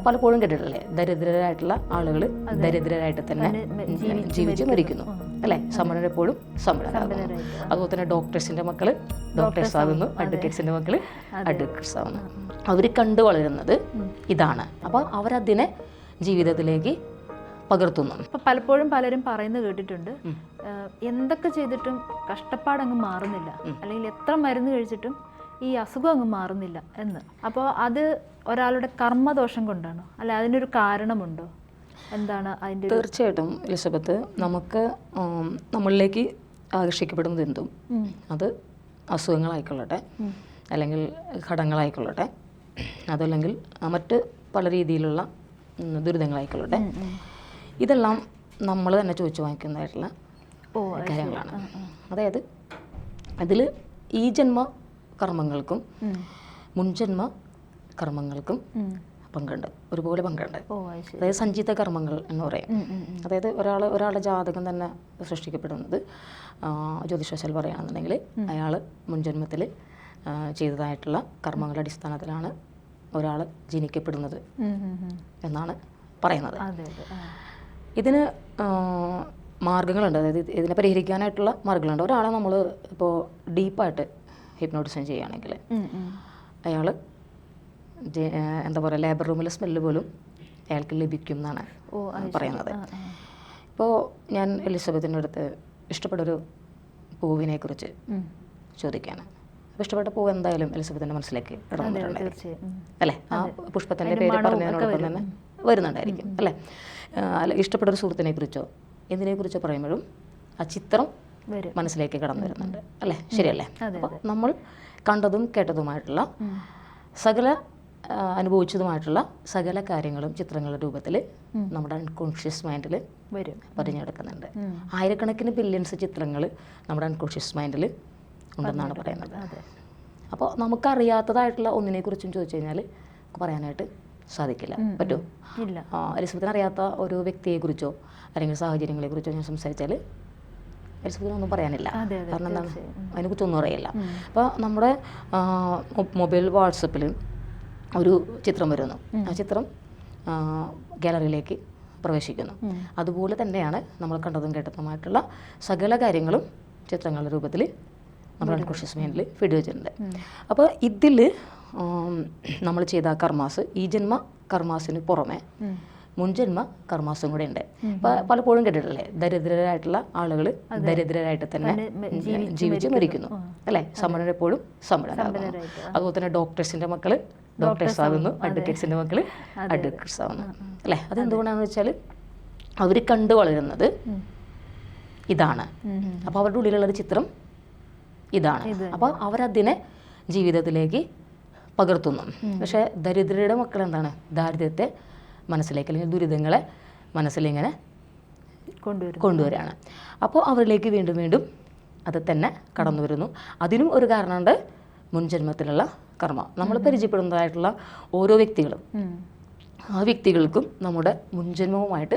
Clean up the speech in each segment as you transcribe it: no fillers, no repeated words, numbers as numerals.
പലപ്പോഴും കേട്ടിട്ടില്ലേ, ദരിദ്രരായിട്ടുള്ള ആളുകൾ ദരിദ്രരായിട്ട് തന്നെ ജീവിച്ച് മരിക്കുന്നു അല്ലേ, സമ്പന്നരെപ്പോഴും സമ്പന്നരാകുന്നു. അതുപോലെ തന്നെ ഡോക്ടേഴ്സിന്റെ മക്കള് ഡോക്ടേഴ്സ് ആകുന്നു, അഡ്വക്കേറ്റ്സിന്റെ മക്കള് അഡ്വക്കേറ്റ്സ് ആകുന്നു. അവർ കണ്ടു വളരുന്നത് ഇതാണ്. അപ്പോൾ അവരതിനെ ജീവിതത്തിലേക്ക് പകർത്തുന്നു. ഇപ്പം പലപ്പോഴും പലരും പറയുന്നത് കേട്ടിട്ടുണ്ട്, എന്തൊക്കെ ചെയ്തിട്ടും കഷ്ടപ്പാടങ്ങ് മാറുന്നില്ല, അല്ലെങ്കിൽ എത്ര മരുന്ന് കഴിച്ചിട്ടും ഈ അസുഖം അങ്ങ് മാറുന്നില്ല എന്ന്. അപ്പോൾ അത് ഒരാളുടെ കർമ്മദോഷം കൊണ്ടാണോ, അല്ല അതിനൊരു കാരണമുണ്ടോ, എന്താണ് അതിൻ്റെ? തീർച്ചയായിട്ടും എലിസബത്ത്, നമുക്ക് നമ്മളിലേക്ക് ആകർഷിക്കപ്പെടുന്നത് എന്തും, അത് അസുഖങ്ങളായിക്കൊള്ളട്ടെ, അല്ലെങ്കിൽ ഘടകങ്ങളായിക്കൊള്ളട്ടെ, അതല്ലെങ്കിൽ മറ്റ് പല രീതിയിലുള്ള ദുരിതങ്ങളായിക്കൊള്ളട്ടെ, ഇതെല്ലാം നമ്മൾ തന്നെ ചോദിച്ചു വാങ്ങിക്കുന്നതായിട്ടുള്ള കാര്യങ്ങളാണ്. അതായത് അതിൽ ഈ ജന്മ കർമ്മങ്ങൾക്കും മുൻജന്മ കർമ്മങ്ങൾക്കും പങ്കുണ്ട്, ഒരുപോലെ പങ്കുണ്ട്. അതായത് സഞ്ചിത കർമ്മങ്ങൾ എന്ന് പറയും. അതായത് ഒരാളുടെ ജാതകം തന്നെ സൃഷ്ടിക്കപ്പെടുന്നത് ജ്യോതിഷാശാൽ പറയുകയാണെന്നുണ്ടെങ്കിൽ അയാൾ മുൻജന്മത്തിൽ ചെയ്തതായിട്ടുള്ള കർമ്മങ്ങളുടെ അടിസ്ഥാനത്തിലാണ് ഒരാൾ ജനിക്കപ്പെടുന്നത് എന്നാണ് പറയുന്നത്. ഇതിന് മാർഗങ്ങളുണ്ട്, അതായത് ഇതിനെ പരിഹരിക്കാനായിട്ടുള്ള മാർഗങ്ങളുണ്ട്. ഒരാളെ നമ്മൾ ഇപ്പോൾ ഡീപ്പായിട്ട് ഹിപ്നോട്ടിസം ചെയ്യുകയാണെങ്കിൽ അയാൾ എന്താ പറയുക, ലേബർ റൂമിലെ സ്മെല്ല് പോലും അയാൾക്ക് ലഭിക്കും എന്നാണ് പറയുന്നത്. ഇപ്പോൾ ഞാൻ എലിസബത്തിൻ്റെ അടുത്ത് ഇഷ്ടപ്പെട്ടൊരു പൂവിനെ കുറിച്ച് ചോദിക്കുകയാണ്. അപ്പോൾ ഇഷ്ടപ്പെട്ട പൂവ് എന്തായാലും എലിസബത്തിൻ്റെ മനസ്സിലേക്ക് ഇടന്നിട്ടുണ്ടായിരിക്കും അല്ലേ, ആ പുഷ്പത്തിൻ്റെ പേര് പറഞ്ഞതിനോടൊപ്പം തന്നെ വരുന്നുണ്ടായിരിക്കും അല്ലേ. അല്ല, ഇഷ്ടപ്പെട്ടൊരു സുഹൃത്തിനെ കുറിച്ചോ എന്തിനെക്കുറിച്ചോ പറയുമ്പോഴും ആ ചിത്രം മനസ്സിലേക്ക് കടന്നു വരുന്നുണ്ട് അല്ലേ, ശരിയല്ലേ? അപ്പോൾ നമ്മൾ കണ്ടതും കേട്ടതുമായിട്ടുള്ള സകല അനുഭവിച്ചതുമായിട്ടുള്ള സകല കാര്യങ്ങളും ചിത്രങ്ങളുടെ രൂപത്തിൽ നമ്മുടെ അൺകോൺഷ്യസ് മൈൻഡിൽ പതിഞ്ഞെടുക്കുന്നുണ്ട്. ആയിരക്കണക്കിന് ബില്യൺസ് ചിത്രങ്ങൾ നമ്മുടെ അൺകോൺഷ്യസ് മൈൻഡിൽ ഉണ്ടെന്നാണ് പറയുന്നത്. അപ്പോൾ നമുക്കറിയാത്തതായിട്ടുള്ള ഒന്നിനെക്കുറിച്ചും ചോദിച്ചു കഴിഞ്ഞാൽ പറയാനായിട്ട് സാധിക്കില്ല, പറ്റുമോ? എലിസബത്തിന് അറിയാത്ത ഒരു വ്യക്തിയെക്കുറിച്ചോ അല്ലെങ്കിൽ സാഹചര്യങ്ങളെക്കുറിച്ചോ ഞാൻ സംസാരിച്ചാൽ എലിസബത്തിനൊന്നും പറയാനില്ല. കാരണം എന്താണ്, അതിനെക്കുറിച്ചൊന്നും അറിയില്ല. അപ്പോൾ നമ്മുടെ മൊബൈൽ വാട്സപ്പിൽ ഒരു ചിത്രം വരുന്നു, ആ ചിത്രം ഗാലറിയിലേക്ക് പ്രവേശിക്കുന്നു. അതുപോലെ തന്നെയാണ് നമ്മൾ കണ്ടതും കേട്ടതുമായിട്ടുള്ള സകല കാര്യങ്ങളും ചിത്രങ്ങളുടെ രൂപത്തിൽ നമ്മുടെ അൺകോൺഷ്യസ് മൈൻഡിൽ ഫീഡ് വെച്ചിട്ടുണ്ട്. അപ്പോൾ ഇതിൽ നമ്മൾ ചെയ്ത കർമാസ് ഈ ജന്മ കർമാസിന് പുറമെ മുൻജന്മ കർമാസും കൂടെ ഉണ്ട്. പലപ്പോഴും കേട്ടിട്ടില്ലേ, ദരിദ്രരായിട്ടുള്ള ആളുകൾ ദരിദ്രരായിട്ട് തന്നെ ജീവിച്ച് മരിക്കുന്നു അല്ലേ, സമ്പന്നരെപ്പോഴും സമ്പന്നരാകുന്നു. അതുപോലെ തന്നെ ഡോക്ടേഴ്സിന്റെ മക്കള് ഡോക്ടേഴ്സ് ആകുന്നു, അഡ്വക്കേറ്റ്സിന്റെ മക്കള് അഡ്വക്കേറ്റ്സ് ആകുന്നു അല്ലേ. അതെന്തുകൊണ്ടാണെന്ന് വെച്ചാൽ അവർ കണ്ടു വളരുന്നത് ഇതാണ്. അപ്പോൾ അവരുടെ ഉള്ളിലുള്ളൊരു ചിത്രം ഇതാണ്. അപ്പോൾ അവരതിനെ ജീവിതത്തിലേക്ക് പകർത്തുന്നു. പക്ഷേ ദരിദ്രരുടെ മക്കൾ എന്താണ്, ദാരിദ്ര്യത്തെ മനസ്സിലേക്ക് അല്ലെങ്കിൽ ദുരിതങ്ങളെ മനസ്സിലിങ്ങനെ കൊണ്ടുവരികയാണ്. അപ്പോൾ അവരിലേക്ക് വീണ്ടും വീണ്ടും അത് തന്നെ കടന്നു വരുന്നു. അതിനും ഒരു കാരണമുണ്ട്, മുൻജന്മത്തിലുള്ള കർമ്മ. നമ്മൾ പരിചയപ്പെടുന്നതായിട്ടുള്ള ഓരോ വ്യക്തികളും ആ വ്യക്തികൾക്കും നമ്മുടെ മുൻജന്മവുമായിട്ട്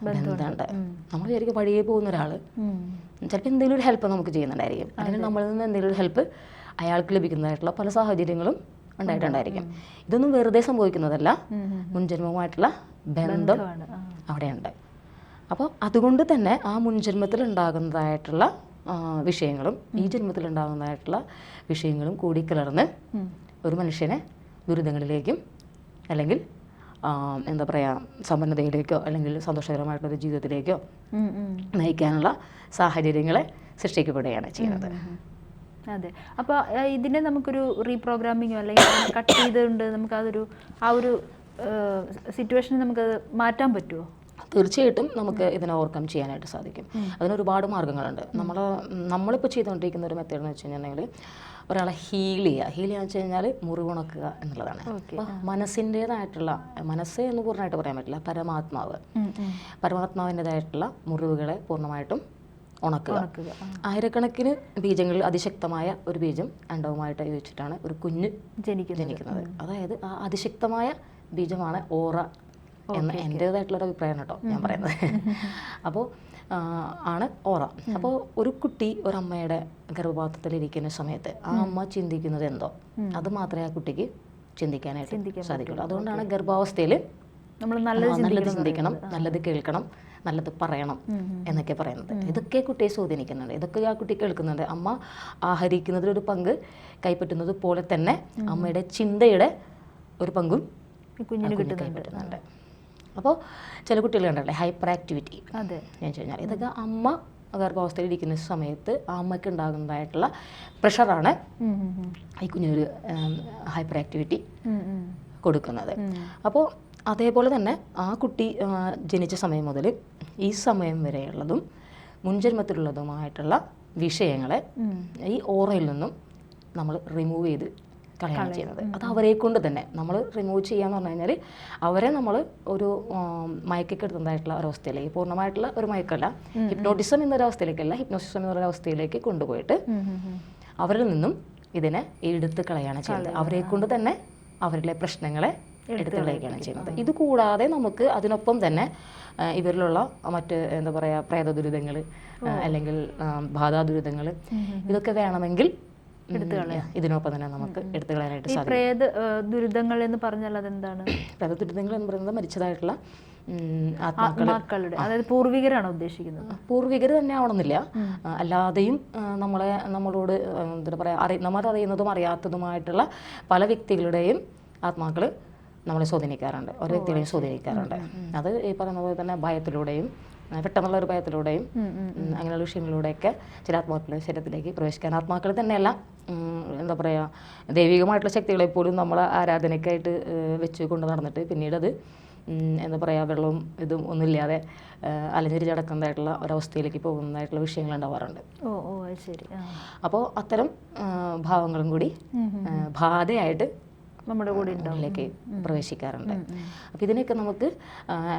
ബന്ധമുണ്ട്. നമ്മൾ വിചാരിക്കും വഴിയെ പോകുന്ന ഒരാൾ ചിലപ്പോൾ എന്തെങ്കിലും ഒരു ഹെൽപ്പ് നമുക്ക് ചെയ്യുന്നുണ്ടായിരിക്കും, അല്ലെങ്കിൽ നമ്മളിൽ നിന്ന് എന്തെങ്കിലും ഒരു ഹെൽപ്പ് അയാൾക്ക് ലഭിക്കുന്നതായിട്ടുള്ള പല സാഹചര്യങ്ങളും ഉണ്ടായിട്ടുണ്ടായിരിക്കും. ഇതൊന്നും വെറുതെ സംഭവിക്കുന്നതല്ല, മുൻജന്മവുമായിട്ടുള്ള ബന്ധം അവിടെയുണ്ട്. അപ്പോൾ അതുകൊണ്ട് തന്നെ ആ മുൻജന്മത്തിൽ ഉണ്ടാകുന്നതായിട്ടുള്ള വിഷയങ്ങളും ഈ ജന്മത്തിൽ ഉണ്ടാകുന്നതായിട്ടുള്ള വിഷയങ്ങളും കൂടിക്കലർന്ന് ഒരു മനുഷ്യനെ ദുരിതങ്ങളിലേക്കും അല്ലെങ്കിൽ എന്താ പറയുക സമ്പന്നതയിലേക്കോ അല്ലെങ്കിൽ സന്തോഷകരമായിട്ടുള്ളൊരു ജീവിതത്തിലേക്കോ നയിക്കാനുള്ള സാഹചര്യങ്ങളെ സൃഷ്ടിക്കപ്പെടുകയാണ് ചെയ്യുന്നത്. അതെ. അപ്പോൾ ഇതിനെ നമുക്കൊരു റീപ്രോഗ്രാമിങ്ങോ അല്ലെങ്കിൽ കട്ട് ചെയ്തുകൊണ്ട് നമുക്കതൊരു ആ ഒരു സിറ്റുവേഷനെ നമുക്കത് മാറ്റാൻ പറ്റുമോ? തീർച്ചയായിട്ടും നമുക്ക് ഇതിനെ ഓവർകം ചെയ്യാനായിട്ട് സാധിക്കും. അതിനൊരുപാട് മാർഗ്ഗങ്ങളുണ്ട്. നമ്മളിപ്പോൾ ചെയ്തുകൊണ്ടിരിക്കുന്ന ഒരു മെത്തേഡ് എന്ന് വെച്ച് കഴിഞ്ഞിട്ടുണ്ടെങ്കിൽ ഒരാളെ ഹീൽ ചെയ്യാന്ന് വെച്ച് കഴിഞ്ഞാൽ മുറിവുണക്കുക എന്നുള്ളതാണ്. അപ്പോൾ മനസ്സിൻ്റേതായിട്ടുള്ള, മനസ്സ് എന്ന് പൂർണ്ണമായിട്ട് പറയാൻ പറ്റില്ല, പരമാത്മാവിൻ്റെതായിട്ടുള്ള മുറിവുകളെ പൂർണ്ണമായിട്ടും ഉണക്കുക. ആയിരക്കണക്കിന് ബീജങ്ങളിൽ അതിശക്തമായ ഒരു ബീജം അണ്ടവുമായിട്ട് യോജിച്ചിട്ടാണ് ഒരു കുഞ്ഞ് ജനിക്കുന്നത്. അതായത് ആ അതിശക്തമായ ബീജമാണ് ഓറ എന്ന് എൻ്റേതായിട്ടുള്ളൊരു അഭിപ്രായമാണ് കേട്ടോ ഞാൻ പറയുന്നത്. അപ്പോൾ ആണ് ഓറ. അപ്പോൾ ഒരു കുട്ടി ഒരമ്മയുടെ ഗർഭപാത്രത്തിലിരിക്കുന്ന സമയത്ത് ആ അമ്മ ചിന്തിക്കുന്നത് എന്തോ അത് മാത്രമേ ആ കുട്ടിക്ക് ചിന്തിക്കാനായിട്ട് സാധിക്കുള്ളൂ. അതുകൊണ്ടാണ് ഗർഭാവസ്ഥയിൽ നമ്മൾ നല്ലത് ചിന്തിക്കണം, നല്ലത് കേൾക്കണം, നല്ലത് പറയണം എന്നൊക്കെ പറയുന്നത്. ഇതൊക്കെ കുട്ടിയെ സ്വാധീനിക്കുന്നുണ്ട്, ഇതൊക്കെ ആ കുട്ടി കേൾക്കുന്നുണ്ട്. അമ്മ ആഹരിക്കുന്നതിലൊരു പങ്ക് കൈപ്പറ്റുന്നത് പോലെ തന്നെ അമ്മയുടെ ചിന്തയുടെ ഒരു പങ്കും കുഞ്ഞിന് കൈപ്പറ്റുന്നുണ്ട്. അപ്പോൾ ചില കുട്ടികൾ കണ്ടല്ലേ ഹൈപ്പർ ആക്ടിവിറ്റി എന്ന് വെച്ച് കഴിഞ്ഞാൽ ഇതൊക്കെ അമ്മ ഗർഭാവസ്ഥയിൽ ഇരിക്കുന്ന സമയത്ത് ആ അമ്മയ്ക്ക് ഉണ്ടാകുന്നതായിട്ടുള്ള പ്രഷറാണ് ഈ കുഞ്ഞിനൊരു ഹൈപ്പർ ആക്ടിവിറ്റി കൊടുക്കുന്നത്. അപ്പോൾ അതേപോലെ തന്നെ ആ കുട്ടി ജനിച്ച സമയം മുതൽ ഈ സമയം വരെയുള്ളതും മുൻജന്മത്തിലുള്ളതുമായിട്ടുള്ള വിഷയങ്ങളെ ഈ ഓറയിൽ നിന്നും നമ്മൾ റിമൂവ് ചെയ്ത് കളയാണ് ചെയ്യുന്നത്. അത് അവരെ കൊണ്ട് തന്നെ നമ്മൾ റിമൂവ് ചെയ്യാന്ന് പറഞ്ഞു കഴിഞ്ഞാൽ അവരെ നമ്മൾ ഒരു മയക്കെടുത്തതായിട്ടുള്ള ഒരവസ്ഥയിലേക്ക്, പൂർണ്ണമായിട്ടുള്ള ഒരു മയക്കല്ല, ഹിപ്നോട്ടിസം എന്നൊരവസ്ഥയിലേക്കല്ല, ഹിപ്നോസിസം എന്നൊരവസ്ഥയിലേക്ക് കൊണ്ടുപോയിട്ട് അവരിൽ നിന്നും ഇതിനെ എടുത്ത് കളയാണ് ചെയ്യുന്നത്. അവരെ കൊണ്ട് തന്നെ അവരിലെ പ്രശ്നങ്ങളെ എടുത്ത് കളയുകയാണ് ചെയ്യുന്നത്. ഇത് കൂടാതെ നമുക്ക് അതിനൊപ്പം തന്നെ ഇവരിലുള്ള മറ്റ് എന്താ പറയുക പ്രേത ദുരിതങ്ങൾ അല്ലെങ്കിൽ ബാധാ ദുരിതങ്ങൾ ഇതൊക്കെ വേണമെങ്കിൽ ഇതിനൊപ്പം തന്നെ നമുക്ക് എടുത്തു കളയാനായിട്ട് സാധിക്കും. പ്രേത ദുരിതങ്ങൾ എന്ന് പറഞ്ഞാൽ അതെന്താണ്? പ്രേത ദുരിതങ്ങൾ എന്ന് പറയുന്നത് മരിച്ചതായിട്ടുള്ള ആത്മാക്കളുടെ, അതായത് പൂർവികരാണോ ഉദ്ദേശിക്കുന്നത്? പൂർവികർ തന്നെ ആവണമെന്നില്ല, അല്ലാതെയും നമ്മളോട് എന്താ പറയുക നമ്മളറിയുന്നതും അറിയാത്തതുമായിട്ടുള്ള പല വ്യക്തികളുടെയും ആത്മാക്കൾ നമ്മളെ സ്വാധീനിക്കാറുണ്ട്, ഓരോ വ്യക്തികളെയും സ്വാധീനിക്കാറുണ്ട്. അത് ഈ പറയുന്ന പോലെ തന്നെ ഭയത്തിലൂടെയും പെട്ടെന്നുള്ള ഒരു ഭയത്തിലൂടെയും അങ്ങനെയുള്ള വിഷയങ്ങളിലൂടെയൊക്കെ ചില ആത്മാക്കളുടെ ശരീരത്തിലേക്ക് പ്രവേശിക്കാൻ, ആത്മാക്കൾ തന്നെയല്ല എന്താ പറയുക ദൈവികമായിട്ടുള്ള ശക്തികളെ പോലും നമ്മൾ ആരാധനയ്ക്കായിട്ട് വെച്ച് കൊണ്ട് നടന്നിട്ട് പിന്നീട് അത് എന്താ പറയുക വെള്ളവും ഇതും ഒന്നുമില്ലാതെ അലഞ്ഞിരി ചടക്കുന്നതായിട്ടുള്ള ഒരവസ്ഥയിലേക്ക് പോകുന്നതായിട്ടുള്ള വിഷയങ്ങൾ ഉണ്ടാവാറുണ്ട്. അപ്പോൾ അത്തരം ഭാവങ്ങളും കൂടി ബാധയായിട്ട് നമ്മുടെ കൂടെ ഉള്ളിലേക്ക് പ്രവേശിക്കാറുണ്ട്. അപ്പോൾ ഇതിനൊക്കെ നമുക്ക്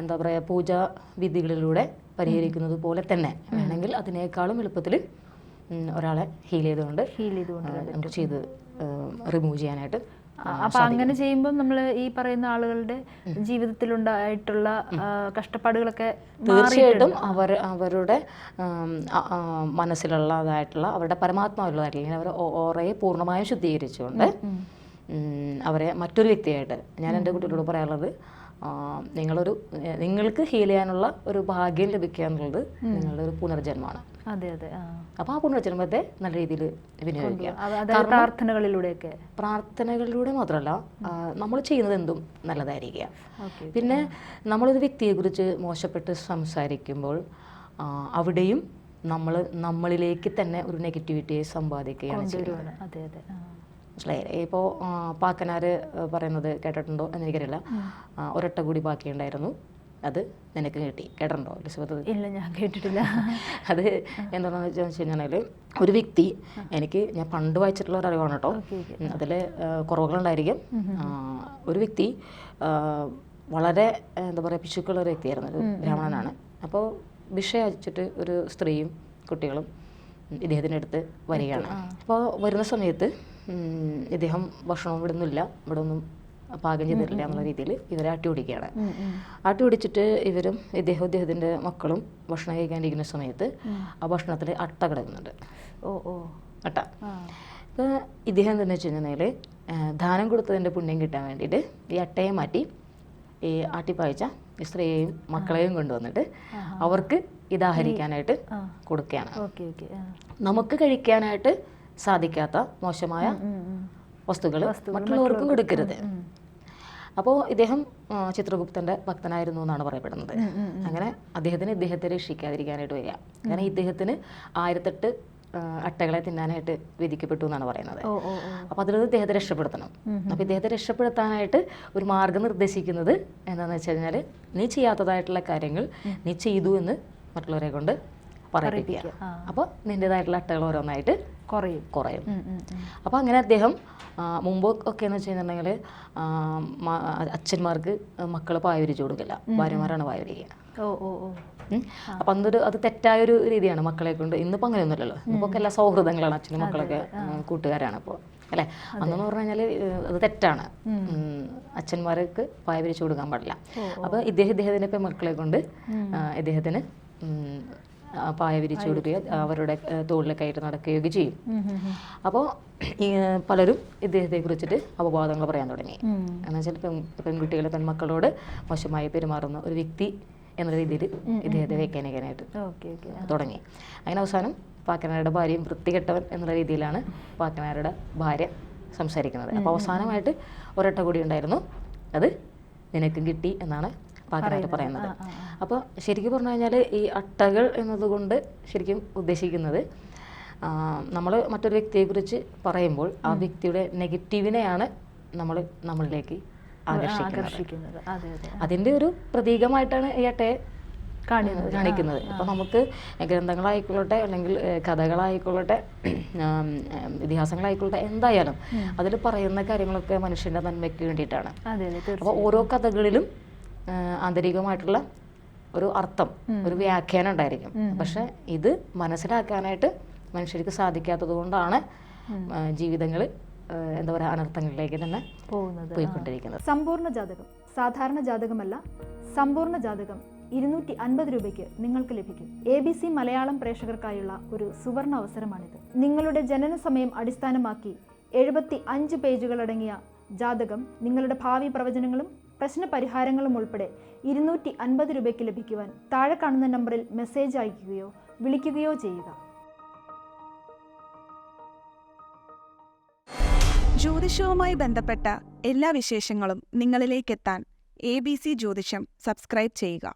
എന്താ പറയുക പൂജാ വിധികളിലൂടെ പരിഹരിക്കുന്നത് പോലെ തന്നെ വേണമെങ്കിൽ അതിനേക്കാളും എളുപ്പത്തിൽ ഒരാളെ ഹീൽ ചെയ്തുകൊണ്ട് നമുക്ക് ചെയ്ത് റിമൂവ് ചെയ്യാനായിട്ട്. അപ്പൊ അങ്ങനെ ചെയ്യുമ്പോൾ നമ്മൾ ഈ പറയുന്ന ആളുകളുടെ ജീവിതത്തിലുണ്ടായിട്ടുള്ള കഷ്ടപ്പാടുകളൊക്കെ തീർച്ചയായിട്ടും അവരുടെ മനസ്സിലുള്ളതായിട്ടുള്ള അവരുടെ പരമാത്മാവുള്ളതായിട്ടുള്ള അവർ ഓറയെ പൂർണ്ണമായും ശുദ്ധീകരിച്ചുകൊണ്ട് അവരെ മറ്റൊരു വ്യക്തിയായിട്ട് ഞാൻ എൻ്റെ കുട്ടികളോട് പറയാനുള്ളത്, നിങ്ങൾക്ക് ഹീൽ ചെയ്യാനുള്ള ഒരു ഭാഗ്യം ലഭിക്കുക എന്നുള്ളത് നിങ്ങളുടെ ഒരു പുനർജന്മമാണ്. അപ്പോൾ ആ പുനർജന്മത്തെ നല്ല രീതിയിൽ വിനിയോഗിക്കുക. പ്രാർത്ഥനകളിലൂടെ മാത്രമല്ല നമ്മൾ ചെയ്യുന്നത് എന്തും നല്ലതായിരിക്കുക. പിന്നെ നമ്മളൊരു വ്യക്തിയെക്കുറിച്ച് മോശപ്പെട്ട് സംസാരിക്കുമ്പോൾ അവിടെയും നമ്മളിലേക്ക് തന്നെ ഒരു നെഗറ്റിവിറ്റിയെ സമ്പാദിക്കുകയാണ് ചെയ്യുന്നത്. മനസ്സിലായില്ലേ? ഇപ്പോൾ പാക്കനാർ പറയുന്നത് കേട്ടിട്ടുണ്ടോ എന്നെനിക്കറിയില്ല, ഒരൊട്ട കൂടി ബാക്കിയുണ്ടായിരുന്നു അത് നിനക്ക് കിട്ടി. കേട്ടിട്ടുണ്ടോ എലിസബത്ത്? ഇല്ല, ഞാൻ കേട്ടിട്ടില്ല. അത് എന്താണെന്ന് വെച്ച് കഴിഞ്ഞാൽ ഒരു വ്യക്തി, ഞാൻ പണ്ട് വായിച്ചിട്ടുള്ള ഒരു അറിവാണ് കേട്ടോ, അതിൽ കുറവുകളുണ്ടായിരിക്കും. ഒരു വ്യക്തി വളരെ എന്താ പറയുക പിശുക്കുള്ള ഒരു വ്യക്തിയായിരുന്നു, ഒരു ബ്രാഹ്മണനാണ്. അപ്പോൾ ഭിക്ഷ യാചിച്ചിട്ട് ഒരു സ്ത്രീയും കുട്ടികളും ഇദ്ദേഹത്തിൻ്റെ അടുത്ത് വരികയാണ്. അപ്പോൾ വരുന്ന സമയത്ത് ഇദ്ദേഹം ഭക്ഷണവും ഇവിടെ ഒന്നും പാകം ചെയ്തിട്ടില്ല എന്നുള്ള രീതിയിൽ ഇവരെ ആട്ടിയോടിക്കുകയാണ്. ആട്ടിയോടിച്ചിട്ട് ഇദ്ദേഹത്തിൻ്റെ മക്കളും ഭക്ഷണം കഴിക്കാണ്ടിരിക്കുന്ന സമയത്ത് ആ ഭക്ഷണത്തിൽ അട്ട കിടക്കുന്നുണ്ട്. അട്ട. അപ്പോൾ ഇദ്ദേഹം എന്താണെന്ന് വെച്ച് കഴിഞ്ഞാൽ ദാനം കൊടുത്തതിൻ്റെ പുണ്യം കിട്ടാൻ വേണ്ടിയിട്ട് ഈ അട്ടയെ മാറ്റി ഈ ആട്ടിപ്പായിച്ച ഈ സ്ത്രീയെയും മക്കളെയും കൊണ്ടുവന്നിട്ട് അവർക്ക് ഇതാഹരിക്കാനായിട്ട് കൊടുക്കുകയാണ്. നമുക്ക് കഴിക്കാനായിട്ട് സാധിക്കാത്ത മോശമായ വസ്തുക്കൾ മറ്റുള്ളവർക്കും കൊടുക്കരുത്. അപ്പോൾ ഇദ്ദേഹം ചിത്രഗുപ്തൻ്റെ ഭക്തനായിരുന്നു എന്നാണ് പറയപ്പെടുന്നത്. അങ്ങനെ ഇദ്ദേഹത്തെ രക്ഷിക്കാതിരിക്കാനായിട്ട് വരിക. കാരണം ഇദ്ദേഹത്തിന് 1008 അട്ടകളെ തിന്നാനായിട്ട് വിധിക്കപ്പെട്ടു എന്നാണ് പറയുന്നത്. അപ്പോൾ അതിൽ ഇദ്ദേഹത്തെ രക്ഷപ്പെടുത്തണം. അപ്പോൾ ഇദ്ദേഹത്തെ രക്ഷപ്പെടുത്താനായിട്ട് ഒരു മാർഗം നിർദ്ദേശിക്കുന്നത് എന്താണെന്ന് വെച്ച് കഴിഞ്ഞാൽ നീ ചെയ്യാത്തതായിട്ടുള്ള കാര്യങ്ങൾ നീ ചെയ്തു എന്ന് മറ്റുള്ളവരെ കൊണ്ട് പറയിപ്പിക്കുക. അപ്പോൾ നിൻ്റെതായിട്ടുള്ള അട്ടകൾ ഓരോന്നായിട്ട് കുറയും. അപ്പോൾ അങ്ങനെ അദ്ദേഹം മുമ്പ് ഒക്കെ എന്ന് വെച്ച് കഴിഞ്ഞിട്ടുണ്ടെങ്കിൽ അച്ഛന്മാർക്ക് മക്കൾ പായവിരിച്ചു കൊടുക്കില്ല, ഭാര്യമാരാണ് പായവിരിക്കുക. അപ്പം അത് തെറ്റായൊരു രീതിയാണ് മക്കളെ കൊണ്ട്. ഇന്നിപ്പോൾ അങ്ങനെയൊന്നുമല്ലല്ലോ, ഇന്നിപ്പോൾ ഒക്കെ എല്ലാ സൗഹൃദങ്ങളാണ്, അച്ഛനും മക്കളൊക്കെ കൂട്ടുകാരാണ് ഇപ്പോൾ അല്ലേ. അന്നെന്ന് പറഞ്ഞു കഴിഞ്ഞാൽ അത് തെറ്റാണ്, അച്ഛന്മാർക്ക് പായവിരിച്ചു കൊടുക്കാൻ പാടില്ല. അപ്പോൾ ഇദ്ദേഹത്തിൻ്റെ ഇപ്പം മക്കളെ കൊണ്ട് ഇദ്ദേഹത്തിന് പായ വിരിച്ചു കൊടുക്കുകയോ അവരുടെ തോളിൽ കയറ്റി നടക്കുകയൊക്കെ ചെയ്യും. അപ്പോൾ ഈ പലരും ഇദ്ദേഹത്തെ കുറിച്ചിട്ട് അപവാദങ്ങൾ പറയാൻ തുടങ്ങി. എന്ന് വെച്ചാൽ പെൺകുട്ടികളെ പെൺമക്കളോട് മോശമായി പെരുമാറുന്ന ഒരു വ്യക്തി എന്ന രീതിയിൽ ഇദ്ദേഹത്തെ വ്യാഖ്യാനിക്കാനായിട്ട് തുടങ്ങി. അങ്ങനെ അവസാനം പാക്കനാരുടെ ഭാര്യയും വൃത്തികെട്ടവൻ എന്നുള്ള രീതിയിലാണ് പാക്കനാരുടെ ഭാര്യ സംസാരിക്കുന്നത്. അപ്പോൾ അവസാനമായിട്ട് ഒരൊട്ട കൂടി ഉണ്ടായിരുന്നു, അത് നിനക്കും കിട്ടി എന്നാണ് പാക്കനായിട്ട് പറയുന്നത്. അപ്പോൾ ശരിക്കും പറഞ്ഞു കഴിഞ്ഞാൽ ഈ അട്ടകൾ എന്നതുകൊണ്ട് ശരിക്കും ഉദ്ദേശിക്കുന്നത് നമ്മൾ മറ്റൊരു വ്യക്തിയെക്കുറിച്ച് പറയുമ്പോൾ ആ വ്യക്തിയുടെ നെഗറ്റീവിനെയാണ് നമ്മളിലേക്ക് ആകർഷിക്കുന്നത്. അതിൻ്റെ ഒരു പ്രതീകമായിട്ടാണ് ഈ അട്ടയെ കാണിക്കുന്നത്. ഇപ്പം നമുക്ക് ഗ്രന്ഥങ്ങളായിക്കൊള്ളട്ടെ, അല്ലെങ്കിൽ കഥകളായിക്കൊള്ളട്ടെ, ഇതിഹാസങ്ങളായിക്കൊള്ളട്ടെ, എന്തായാലും അതിൽ പറയുന്ന കാര്യങ്ങളൊക്കെ മനുഷ്യൻ്റെ നന്മയ്ക്ക് വേണ്ടിയിട്ടാണ്. അപ്പോൾ ഓരോ കഥകളിലും ആന്തരികമായിട്ടുള്ള ഒരു അർത്ഥം, ഒരു വ്യാഖ്യാനം ഉണ്ടായിരിക്കും. പക്ഷെ ഇത് മനസ്സിലാക്കാനായിട്ട് മനുഷ്യർക്ക് സാധിക്കാത്തത് കൊണ്ടാണ് ജീവിതങ്ങൾ എന്താ പറയുക അനർത്ഥങ്ങളിലേക്ക് തന്നെ പോയിക്കൊണ്ടിരിക്കുന്നത്. സമ്പൂർണ്ണ ജാതകം സാധാരണ ജാതകമല്ല, സമ്പൂർണ്ണ ജാതകം 250 രൂപയ്ക്ക് നിങ്ങൾക്ക് ലഭിക്കും. ABC മലയാളം പ്രേക്ഷകർക്കായുള്ള ഒരു സുവർണ അവസരമാണിത്. നിങ്ങളുടെ ജനന സമയം അടിസ്ഥാനമാക്കി 75 പേജുകളടങ്ങിയ ജാതകം നിങ്ങളുടെ ഭാവി പ്രവചനങ്ങളും പ്രശ്ന പരിഹാരങ്ങളും ഉൾപ്പെടെ 250 രൂപയ്ക്ക് ലഭിക്കുവാൻ താഴെ കാണുന്ന നമ്പറിൽ മെസ്സേജ് അയയ്ക്കുകയോ വിളിക്കുകയോ ചെയ്യുക. ജ്യോതിഷവുമായി ബന്ധപ്പെട്ട എല്ലാ വിശേഷങ്ങളും നിങ്ങളിലേക്കെത്താൻ ABC ജ്യോതിഷം സബ്സ്ക്രൈബ് ചെയ്യുക.